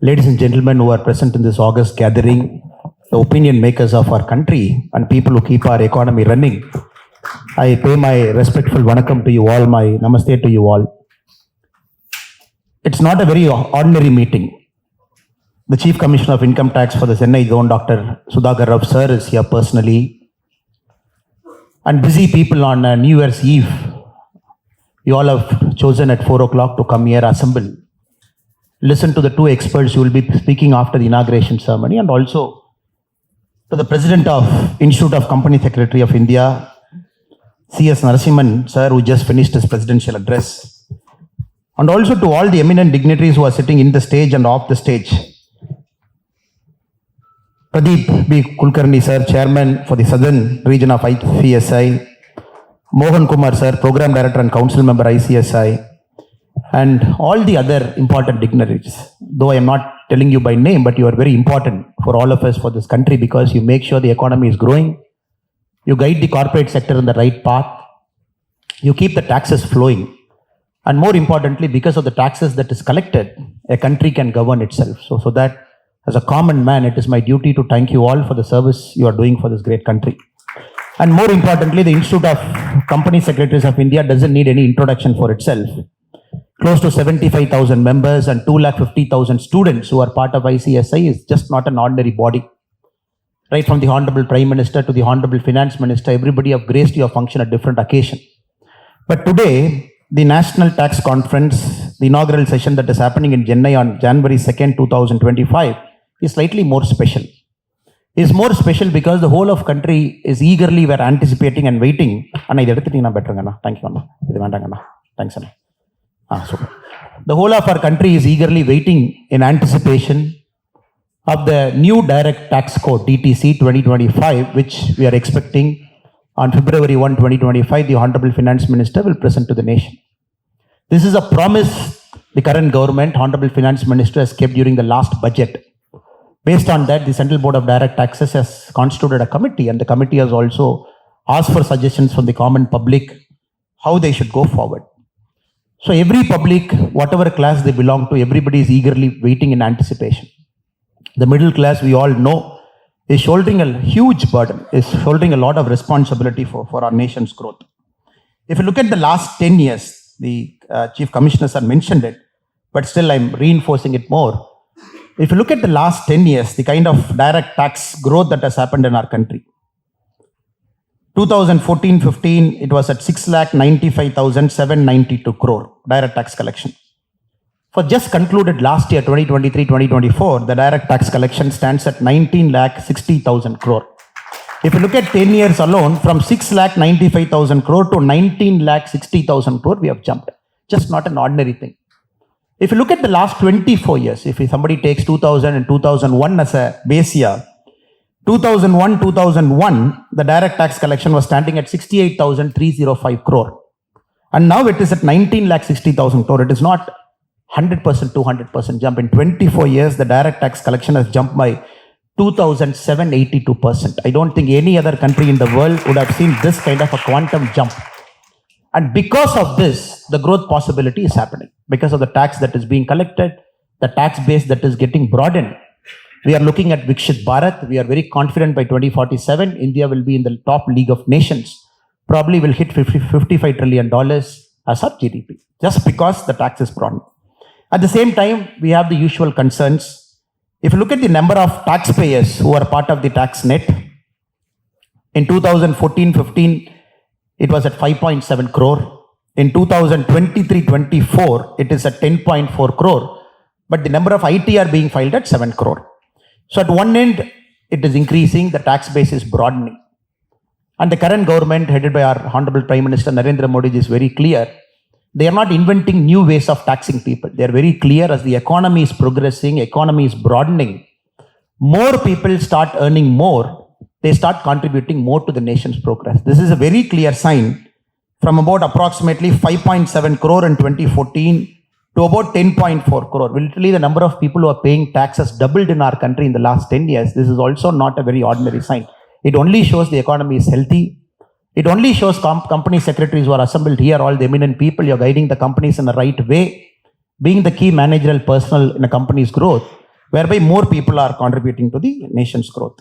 ladies and gentlemen who are present in this August gathering, the opinion makers of our country and people who keep our economy running, I pay my respectful vanakkam to you all, my namaste to you all. It's not a very ordinary meeting. The Chief Commissioner of Income Tax for the Chennai Zone, Dr. Sudhakar Rao sir, is here personally. And busy people on New Year's Eve, you all have chosen at 4 o'clock to come here, assemble. Listen to the two experts who will be speaking after the inauguration ceremony, and also to the President of Institute of Company Secretary of India, C.S. Narasimhan sir, who just finished his presidential address, and also to all the eminent dignitaries who are sitting in the stage and off the stage. Pradeep B. Kulkarni sir, Chairman for the Southern Region of ICSI, Mohan Kumar sir, Program Director and Council Member ICSI, and all the other important dignitaries. Though I am not telling you by name, but you are very important for all of us, for this country, because you make sure the economy is growing, you guide the corporate sector in the right path, you keep the taxes flowing, and more importantly, because of the taxes that is collected, a country can govern itself. So that as a common man, it is my duty to thank you all for the service you are doing for this great country. And more importantly, the Institute of Company Secretaries of India doesn't need any introduction for itself. Close to 75,000 members and 250,000 students who are part of ICSI is just not an ordinary body. Right from the Honorable Prime Minister to the Honorable Finance Minister, everybody have graced your function at different occasions. But today, the National Tax Conference, the inaugural session that is happening in Chennai on January 2nd, 2025, is slightly more special. It's more special because the whole of country is eagerly were anticipating and waiting. Anna, thank you, Anna. Thanks, Anna. The whole of our country is eagerly waiting in anticipation of the new direct tax code, DTC 2025, which we are expecting on February 1, 2025, the Honorable Finance Minister will present to the nation. This is a promise the current government, Honorable Finance Minister, has kept during the last budget. Based on that, the Central Board of Direct Taxes has constituted a committee, and the committee has also asked for suggestions from the common public how they should go forward. So every public, whatever class they belong to, everybody is eagerly waiting in anticipation. The middle class, we all know, is shouldering a huge burden, is shouldering a lot of responsibility for our nation's growth. If you look at the last 10 years, the Chief Commissioners have mentioned it, but still I'm reinforcing it more. If you look at the last 10 years, the kind of direct tax growth that has happened in our country, 2014-15, it was at 6,95,792 crore direct tax collection. For just concluded last year, 2023-2024, the direct tax collection stands at 19,60,000 crore. If you look at 10 years alone, from 6,95,000 crore to 19,60,000 crore, we have jumped. Just not an ordinary thing. If you look at the last 24 years, if somebody takes 2000 and 2001 as a base year, 2001, the direct tax collection was standing at 68,305 crore. And now it is at 19,60,000 crore. It is not 100%, 200% jump. In 24 years, the direct tax collection has jumped by 2,782%. I don't think any other country in the world would have seen this kind of a quantum jump. And because of this, the growth possibility is happening. Because of the tax that is being collected, the tax base that is getting broadened. We are looking at Vikshit Bharat. We are very confident by 2047, India will be in the top league of nations. Probably will hit $55 trillion as our GDP, just because the tax is broadened. At the same time, we have the usual concerns. If you look at the number of taxpayers who are part of the tax net, in 2014-15, it was at 5.7 crore. In 2023-24, it is at 10.4 crore. But the number of ITR being filed at 7 crore. So at one end, it is increasing, the tax base is broadening. And the current government, headed by our Honorable Prime Minister Narendra Modi, is very clear. They are not inventing new ways of taxing people. They are very clear, as the economy is progressing, economy is broadening, more people start earning more, they start contributing more to the nation's progress. This is a very clear sign from about approximately 5.7 crore in 2014 to about 10.4 crore. Literally, the number of people who are paying taxes doubled in our country in the last 10 years. This is also not a very ordinary sign. It only shows the economy is healthy. It only shows company secretaries who are assembled here, all the eminent people, you're guiding the companies in the right way, being the key managerial personnel in a company's growth. whereby more people are contributing to the nation's growth.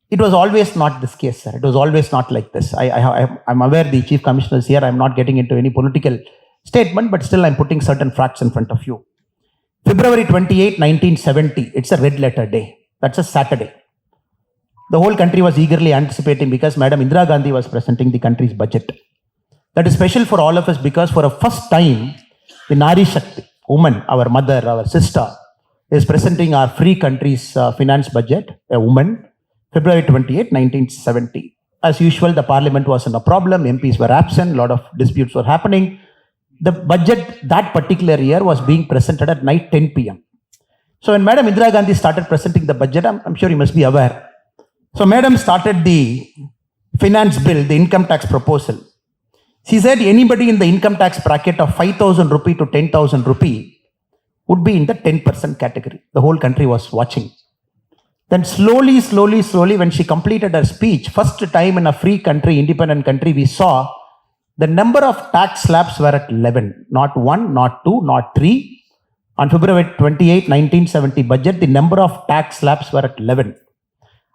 It was always not this case, sir. It was always not like this. I'm aware the Chief Commissioner is here. I'm not getting into any political statement, but still I'm putting certain facts in front of you. February 28, 1970, it's a red letter day. That's a Saturday. The whole country was eagerly anticipating because Madam Indira Gandhi was presenting the country's budget. That is special for all of us because for the first time, the Nari Shakti, woman, our mother, our sister, is presenting our free country's finance budget, a woman, February 28, 1970. As usual, the parliament was in a problem, MPs were absent, a lot of disputes were happening. The budget that particular year was being presented at night 10 p.m. So when Madam Indira Gandhi started presenting the budget, I'm sure you must be aware. So Madam started the finance bill, the income tax proposal. She said anybody in the income tax bracket of 5,000 rupee to 10,000 rupee would be in the 10% category. The whole country was watching. Then slowly, when she completed her speech, first time in a free country, independent country, we saw the number of tax slabs were at 11. Not 1, not 2, not 3. On February 28, 1970 budget, the number of tax slabs were at 11.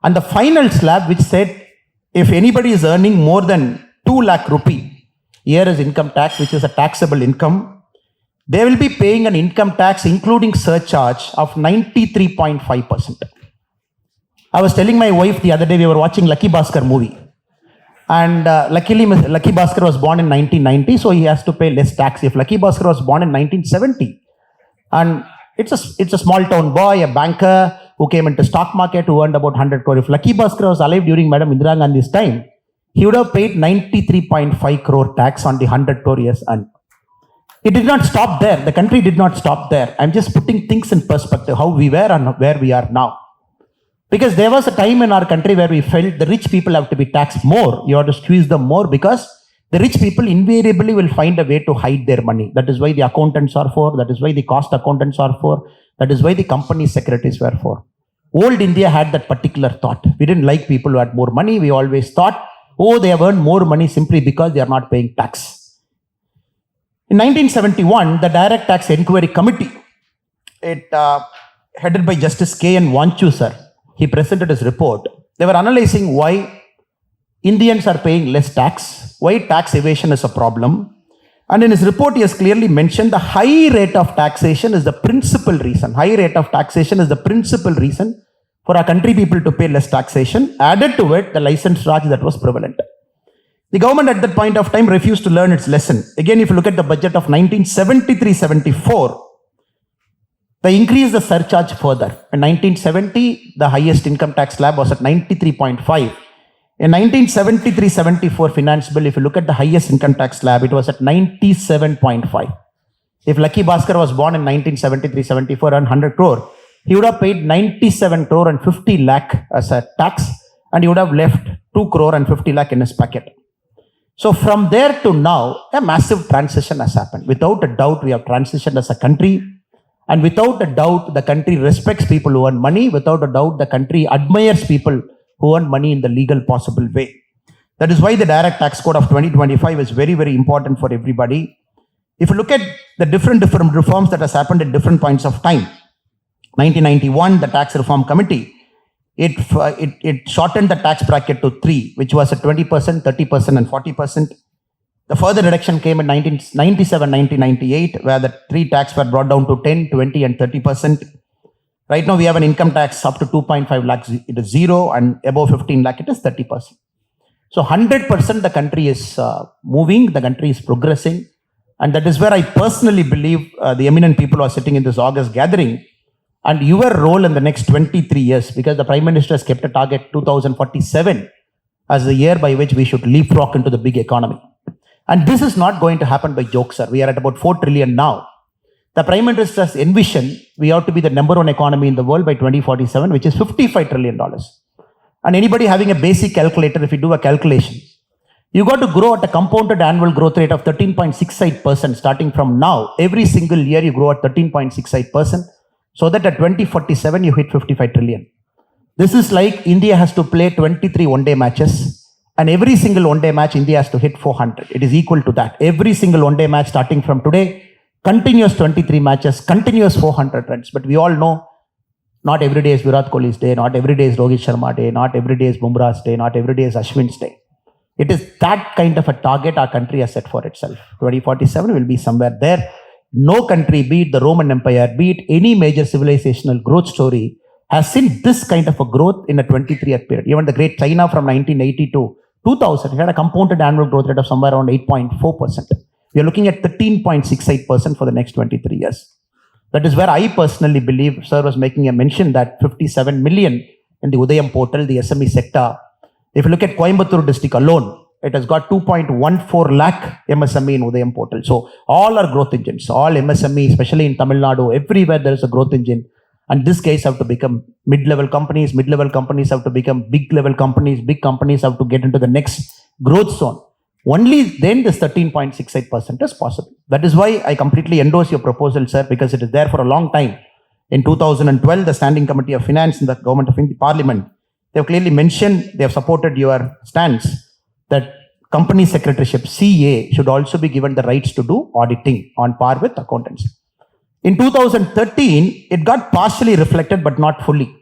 And the final slab which said, if anybody is earning more than 2 lakh rupee, here is income tax, which is a taxable income, they will be paying an income tax including surcharge of 93.5%. I was telling my wife the other day, we were watching Lucky Bhaskar movie. And luckily, Lucky Bhaskar was born in 1990, so he has to pay less tax. If Lucky Bhaskar was born in 1970, and it's a small town boy, a banker who came into stock market, who earned about 100 crore. If Lucky Bhaskar was alive during Madam Indira Gandhi's time, he would have paid 93.5 crore tax on the 100 crore years earned. It did not stop there. The country did not stop there. I'm just putting things in perspective, how we were and where we are now. Because there was a time in our country where we felt the rich people have to be taxed more. You have to squeeze them more because the rich people invariably will find a way to hide their money. That is why the accountants are for. That is why the cost accountants are for. That is why the company secretaries were for. Old India had that particular thought. We didn't like people who had more money. We always thought, oh, they have earned more money simply because they are not paying tax. In 1971, the Direct Tax Inquiry Committee, headed by Justice K.N. Vanchu, sir, he presented his report. They were analyzing why Indians are paying less tax, why tax evasion is a problem. And in his report, he has clearly mentioned the high rate of taxation is the principal reason. High rate of taxation is the principal reason for our country people to pay less taxation. Added to it, the license raj that was prevalent. The government at that point of time refused to learn its lesson. Again, if you look at the budget of 1973-74, they increased the surcharge further. In 1970, the highest income tax slab was at 93.5. In 1973-74 finance bill, if you look at the highest income tax slab, it was at 97.5. If Lucky Bhaskar was born in 1973-74 and 100 crore, he would have paid 97 crore and 50 lakh as a tax, and he would have left 2 crore and 50 lakh in his pocket. So from there to now, a massive transition has happened. Without a doubt, we have transitioned as a country. And without a doubt, the country respects people who earn money. Without a doubt, the country admires people who earn money in the legal possible way. That is why the Direct Tax Code of 2025 is very, very important for everybody. If you look at the different reforms that has happened at different points of time, 1991, the Tax Reform Committee, it shortened the tax bracket to 3, which was at 20%, 30% and 40%. The further reduction came in 1997-1998, where the 3 tax were brought down to 10, 20 and 30%. Right now, we have an income tax up to 2.5 lakhs, it is 0, and above 15 lakh, it is 30%. So 100% the country is moving, the country is progressing. And that is where I personally believe the eminent people who are sitting in this August gathering, and your role in the next 23 years, because the Prime Minister has kept a target 2047 as the year by which we should leapfrog into the big economy. And this is not going to happen by joke, sir. We are at about 4 trillion now. The Prime Minister's envision, we ought to be the #1 economy in the world by 2047, which is $55 trillion. And anybody having a basic calculator, if you do a calculation, you got to grow at a compounded annual growth rate of 13.68% starting from now. Every single year you grow at 13.68%, so that at 2047 you hit 55 trillion. This is like India has to play 23 one-day matches. And every single one-day match, India has to hit 400. It is equal to that. Every single one-day match starting from today, continuous 23 matches, continuous 400 runs. But we all know Not every day is Virat Kohli's day, not every day is Rohit Sharma day, not every day is Bumrah's day, not every day is Ashwin's day. It is that kind of a target our country has set for itself. 2047 will be somewhere there. No country, be it the Roman Empire, be it any major civilizational growth story, has seen this kind of a growth in a 23-year period. Even the great China from 1980 to 2000 had a compounded annual growth rate of somewhere around 8.4%. We are looking at 13.68% for the next 23 years. That is where I personally believe, sir was making a mention that 57 million in the Udayam portal, the SME sector. If you look at Coimbatore district alone, it has got 2.14 lakh MSME in Udayam portal. So all are growth engines, all MSME, especially in Tamil Nadu, everywhere there is a growth engine. And these guys have to become mid-level companies have to become big-level companies, big companies have to get into the next growth zone. Only then this 13.68% is possible. That is why I completely endorse your proposal, sir, because it is there for a long time. In 2012, the Standing Committee of Finance in the Government of India Parliament, they have clearly mentioned, they have supported your stance that company secretaryship, CA, should also be given the rights to do auditing on par with accountants. In 2013, it got partially reflected, but not fully.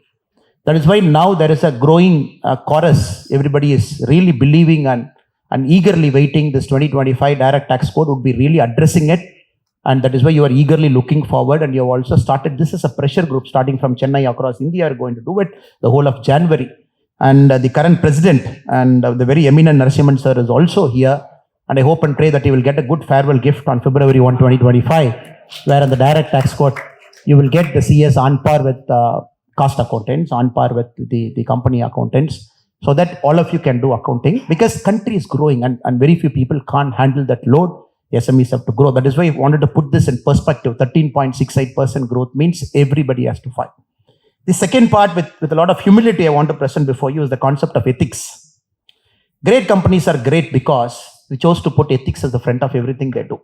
That is why now there is a growing chorus. Everybody is really believing and eagerly waiting. This 2025 direct tax code would be really addressing it. And that is why you are eagerly looking forward. And you have also started, this is a pressure group starting from Chennai across India, are going to do it the whole of January. And the current president and the very eminent Narasimhan sir is also here. And I hope and pray that he will get a good farewell gift on February 1, 2025, where in the direct tax code, you will get the CS on par with cost accountants, on par with the company accountants, so that all of you can do accounting, because country is growing and very few people can't handle that load. SMEs have to grow. That is why I wanted to put this in perspective. 13.68% growth means everybody has to fight. The second part, with a lot of humility, I want to present before you is the concept of ethics. Great companies are great because they chose to put ethics as the front of everything they do.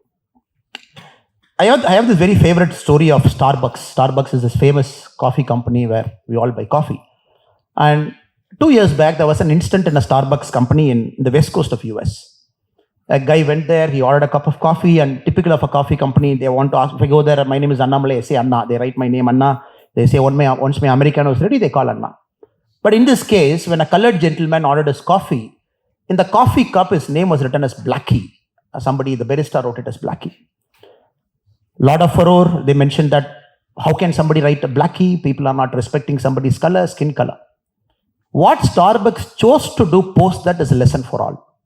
I have this very favorite story of Starbucks. Starbucks is this famous coffee company where we all buy coffee. And 2 years back, there was an incident in a Starbucks company in the west coast of US. A guy went there, he ordered a cup of coffee, and typical of a coffee company, they want to ask, if I go there, my name is Annamalai, I say Anna. They write my name Anna. They say, once my Americano is ready, they call Anna. But in this case, when a colored gentleman ordered his coffee, in the coffee cup, his name was written as Blackie. Somebody, the barista, wrote it as Blackie. Lot of furore, they mentioned that, how can somebody write a Blackie? People are not respecting somebody's color, skin color. What Starbucks chose to do post that is a lesson for all.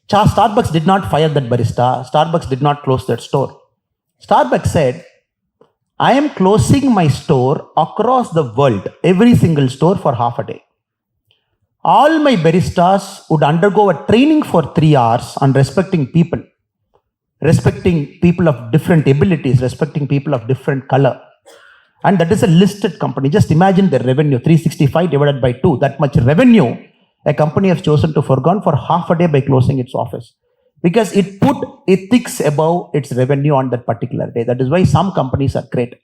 Starbucks did not fire that barista. Starbucks did not close that store. Starbucks said, I am closing my store across the world, every single store for half a day. All my baristas would undergo a training for 3 hours on respecting people of different abilities, respecting people of different color. And that is a listed company. Just imagine the revenue, 365 divided by 2, that much revenue a company has chosen to forgone for half a day by closing its office. Because it put ethics above its revenue on that particular day. That is why some companies are great.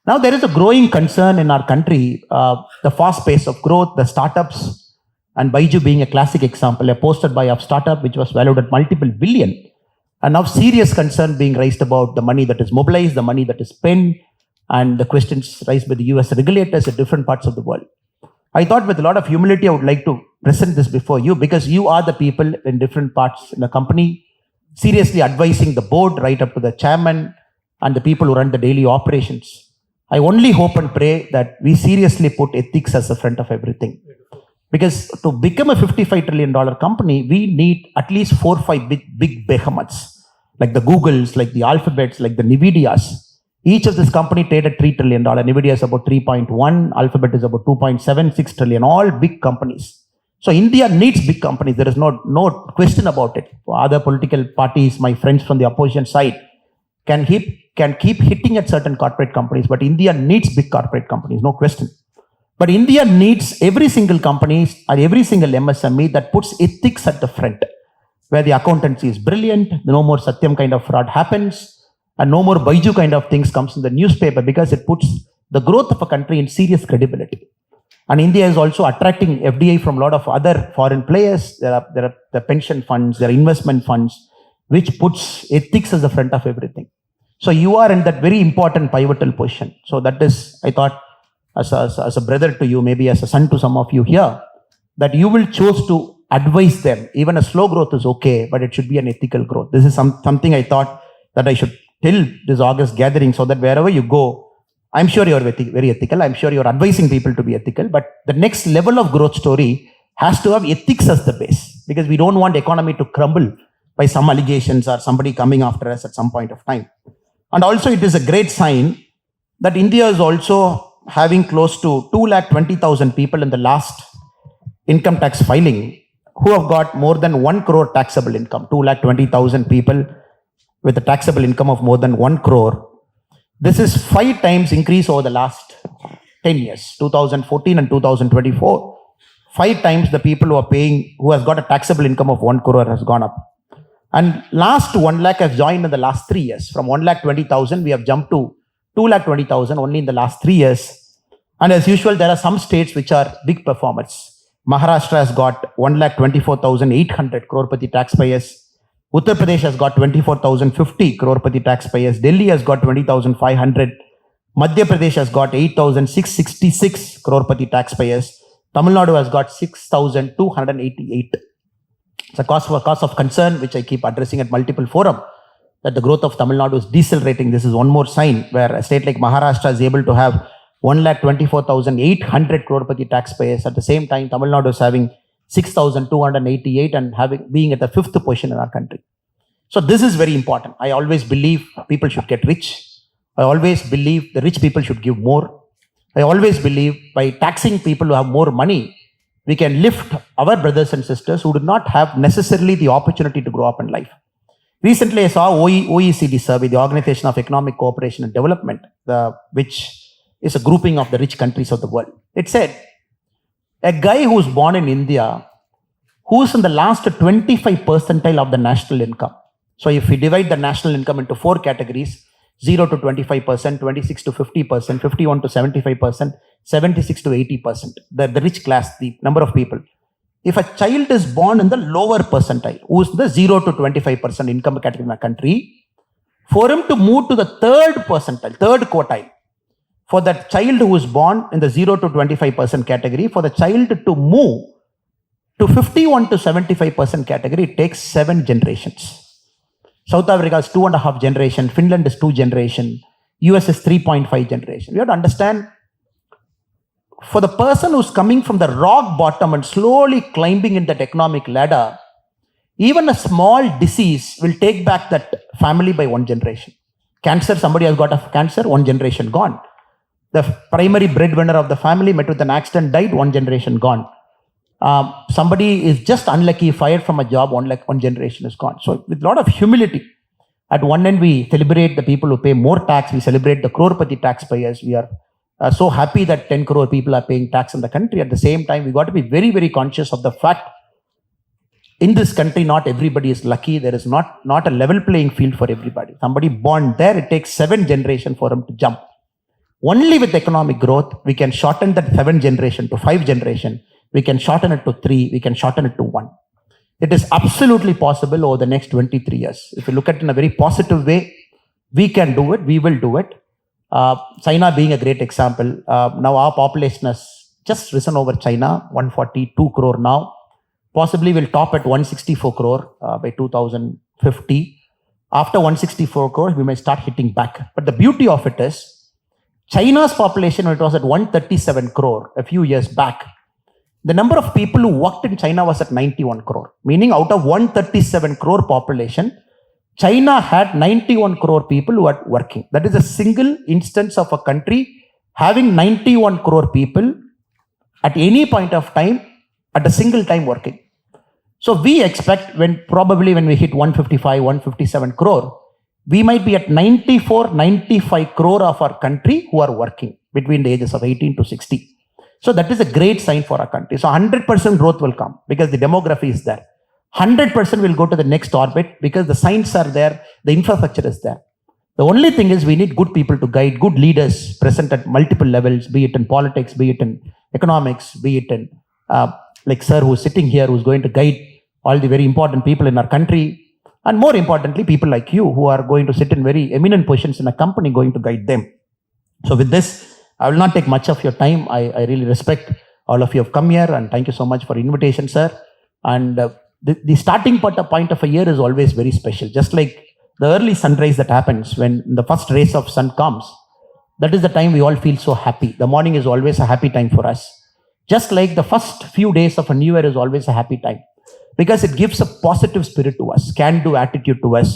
Now there is a growing concern in our country, the fast pace of growth, the startups, and Baiju being a classic example, a posted buy of startup which was valued at multiple billion. And now serious concern being raised about the money that is mobilized, the money that is spent, and the questions raised by the US regulators at different parts of the world. I thought with a lot of humility, I would like to present this before you, because you are the people in different parts in the company, seriously advising the board right up to the chairman and the people who run the daily operations. I only hope and pray that we seriously put ethics as the front of everything. Because to become a $55 trillion company, we need at least 4 or 5 big behemoths, like the Googles, like the Alphabets, like the Nvidias. Each of this company traded $3 trillion. Nvidia is about 3.1, Alphabet is about 2.76 trillion, all big companies. So India needs big companies. There is no question about it. Other political parties, my friends from the opposition side, can keep hitting at certain corporate companies, but India needs big corporate companies, no question. But India needs every single company or every single MSME that puts ethics at the front, where the accountancy is brilliant, no more Satyam kind of fraud happens, and no more Baiju kind of things comes in the newspaper, because it puts the growth of a country in serious credibility. And India is also attracting FDI from a lot of other foreign players. There are the pension funds, there are investment funds, which puts ethics as the front of everything. So you are in that very important pivotal position. So that is, I thought, as a brother to you, maybe as a son to some of you here, that you will choose to advise them. Even a slow growth is okay, but it should be an ethical growth. This is something I thought that I should tell this August gathering, so that wherever you go, I'm sure you're very ethical. I'm sure you're advising people to be ethical, but the next level of growth story has to have ethics as the base, because we don't want the economy to crumble by some allegations or somebody coming after us at some point of time. And also it is a great sign that India is also having close to 220,000 people in the last income tax filing who have got more than 1 crore taxable income. 220,000 people with a taxable income of more than 1 crore. This is 5 times increase over the last 10 years, 2014 and 2024. 5 times the people who has got a taxable income of 1 crore has gone up. And last 1 lakh has joined in the last 3 years. From 1,20,000, we have jumped to 2,20,000 only in the last 3 years. And as usual, there are some states which are big performers. Maharashtra has got 1,24,800 crorepati taxpayers. Uttar Pradesh has got 24,050 crorepati taxpayers. Delhi has got 20,500. Madhya Pradesh has got 8,666 crorepati taxpayers. Tamilnadu has got 6,288. It's a cause of concern, which I keep addressing at multiple forums, that the growth of Tamil Nadu is decelerating. This is one more sign where a state like Maharashtra is able to have 1,24,800 crorepati taxpayers. At the same time, Tamil Nadu is having 6,288 and being at the 5th position in our country. So this is very important. I always believe people should get rich. I always believe the rich people should give more. I always believe by taxing people who have more money, we can lift our brothers and sisters who do not have necessarily the opportunity to grow up in life. Recently, I saw OECD survey, the Organization of Economic Cooperation and Development, which is a grouping of the rich countries of the world. It said, a guy who's born in India, who's in the last 25 percentile of the national income. So if we divide the national income into 4 categories, 0 to 25%, 26 to 50%, 51 to 75%, 76 to 80%, the rich class, the number of people. If a child is born in the lower percentile, who's the 0 to 25% income category in a country, for him to move to the 3rd percentile, 3rd quartile, for that child who is born in the 0 to 25% category, for the child to move to 51 to 75% category, it takes 7 generations. South Africa is 2.5 generation, Finland is 2 generation, US is 3.5 generation. We have to understand, for the person who's coming from the rock bottom and slowly climbing in that economic ladder, even a small disease will take back that family by 1 generation. Cancer, somebody has got a cancer, 1 generation gone. The primary breadwinner of the family met with an accident, died, 1 generation gone. Somebody is just unlucky, fired from a job, 1 generation is gone. So with a lot of humility, at one end we celebrate the people who pay more tax, we celebrate the crorepati taxpayers. We are so happy that 10 crore people are paying tax in the country. At the same time, we got to be very, very conscious of the fact, in this country, not everybody is lucky. There is not a level playing field for everybody. Somebody born there, it takes 7 generations for him to jump. Only with economic growth, we can shorten that 7 generation to 5 generation. We can shorten it to 3. We can shorten it to 1. It is absolutely possible over the next 23 years. If you look at it in a very positive way, we can do it. We will do it. China being a great example. Now our population has just risen over China, 142 crore now. Possibly will top at 164 crore by 2050. After 164 crore, we may start hitting back. But the beauty of it is, China's population, when it was at 137 crore a few years back, the number of people who worked in China was at 91 crore. Meaning out of 137 crore population, China had 91 crore people who are working. That is a single instance of a country having 91 crore people at any point of time, at a single time working. So we expect probably when we hit 155, 157 crore, we might be at 94, 95 crore of our country who are working between the ages of 18 to 60. So that is a great sign for our country. So 100% growth will come because the demography is there. 100% will go to the next orbit because the signs are there, the infrastructure is there. The only thing is we need good people to guide, good leaders present at multiple levels, be it in politics, be it in economics, be it in like sir who's sitting here, who's going to guide all the very important people in our country. And more importantly, people like you who are going to sit in very eminent positions in a company, going to guide them. So with this, I will not take much of your time. I really respect all of you have come here, and thank you so much for invitation, sir. And the starting point of a year is always very special. Just like the early sunrise that happens when the first rays of sun comes, that is the time we all feel so happy. The morning is always a happy time for us. Just like the first few days of a new year is always a happy time, because it gives a positive spirit to us, can-do attitude to us.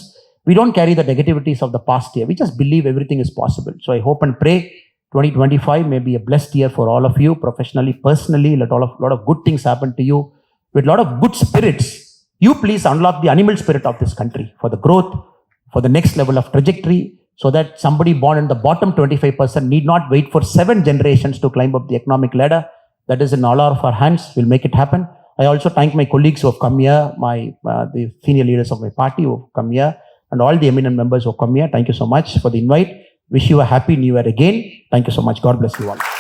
We don't carry the negativities of the past year. We just believe everything is possible. So I hope and pray 2025 may be a blessed year for all of you, professionally, personally. Let lot of good things happen to you with a lot of good spirits. You please unlock the animal spirit of this country for the growth, for the next level of trajectory, so that somebody born in the bottom 25% need not wait for 7 generations to climb up the economic ladder. That is in all of our hands. We'll make it happen. I also thank my colleagues who have come here, the senior leaders of my party who have come here, and all the eminent members who have come here. Thank you so much for the invite. Wish you a happy new year again. Thank you so much. God bless you all.